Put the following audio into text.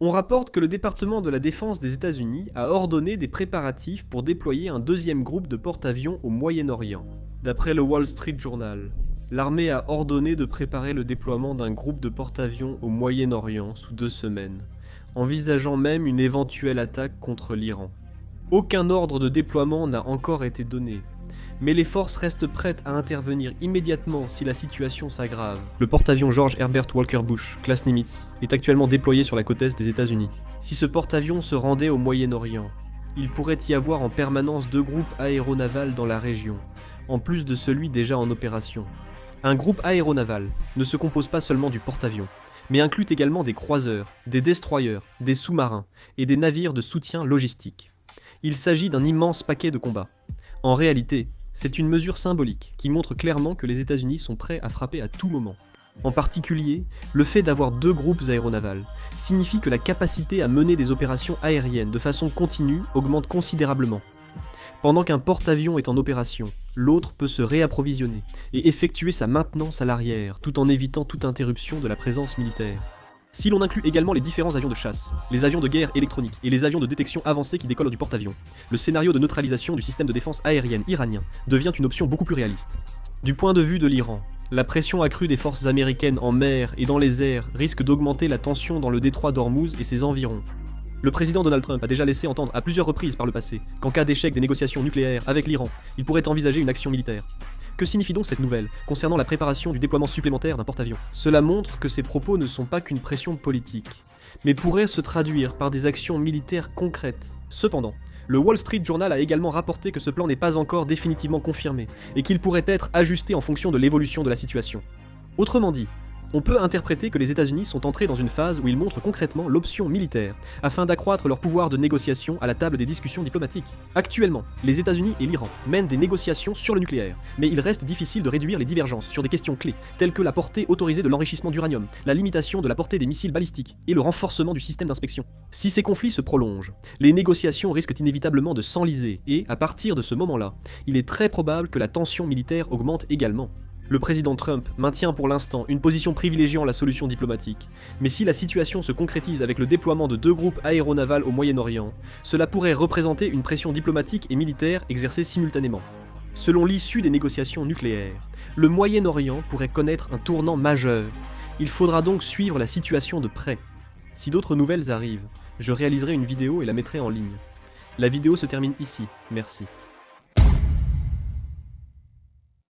On rapporte que le département de la défense des États-Unis a ordonné des préparatifs pour déployer un deuxième groupe de porte-avions au Moyen-Orient. D'après le Wall Street Journal, l'armée a ordonné de préparer le déploiement d'un groupe de porte-avions au Moyen-Orient sous 2 semaines, envisageant même une éventuelle attaque contre l'Iran. Aucun ordre de déploiement n'a encore été donné, mais les forces restent prêtes à intervenir immédiatement si la situation s'aggrave. Le porte-avions George Herbert Walker Bush, classe Nimitz, est actuellement déployé sur la côte est des États-Unis. Si ce porte-avions se rendait au Moyen-Orient, il pourrait y avoir en permanence 2 groupes aéronavals dans la région, en plus de celui déjà en opération. Un groupe aéronaval ne se compose pas seulement du porte-avions, mais inclut également des croiseurs, des destroyers, des sous-marins et des navires de soutien logistique. Il s'agit d'un immense paquet de combat. En réalité, c'est une mesure symbolique qui montre clairement que les États-Unis sont prêts à frapper à tout moment. En particulier, le fait d'avoir 2 groupes aéronavals signifie que la capacité à mener des opérations aériennes de façon continue augmente considérablement. Pendant qu'un porte-avions est en opération, l'autre peut se réapprovisionner et effectuer sa maintenance à l'arrière tout en évitant toute interruption de la présence militaire. Si l'on inclut également les différents avions de chasse, les avions de guerre électroniques et les avions de détection avancés qui décollent du porte-avions, le scénario de neutralisation du système de défense aérienne iranien devient une option beaucoup plus réaliste. Du point de vue de l'Iran, la pression accrue des forces américaines en mer et dans les airs risque d'augmenter la tension dans le détroit d'Ormuz et ses environs. Le président Donald Trump a déjà laissé entendre à plusieurs reprises par le passé qu'en cas d'échec des négociations nucléaires avec l'Iran, il pourrait envisager une action militaire. Que signifie donc cette nouvelle concernant la préparation du déploiement supplémentaire d'un porte-avions? Cela montre que ces propos ne sont pas qu'une pression politique, mais pourraient se traduire par des actions militaires concrètes. Cependant, le Wall Street Journal a également rapporté que ce plan n'est pas encore définitivement confirmé, et qu'il pourrait être ajusté en fonction de l'évolution de la situation. Autrement dit, on peut interpréter que les États-Unis sont entrés dans une phase où ils montrent concrètement l'option militaire, afin d'accroître leur pouvoir de négociation à la table des discussions diplomatiques. Actuellement, les États-Unis et l'Iran mènent des négociations sur le nucléaire, mais il reste difficile de réduire les divergences sur des questions clés, telles que la portée autorisée de l'enrichissement d'uranium, la limitation de la portée des missiles balistiques, et le renforcement du système d'inspection. Si ces conflits se prolongent, les négociations risquent inévitablement de s'enliser, et, à partir de ce moment-là, il est très probable que la tension militaire augmente également. Le président Trump maintient pour l'instant une position privilégiant la solution diplomatique, mais si la situation se concrétise avec le déploiement de 2 groupes aéronavals au Moyen-Orient, cela pourrait représenter une pression diplomatique et militaire exercée simultanément. Selon l'issue des négociations nucléaires, le Moyen-Orient pourrait connaître un tournant majeur. Il faudra donc suivre la situation de près. Si d'autres nouvelles arrivent, je réaliserai une vidéo et la mettrai en ligne. La vidéo se termine ici, merci.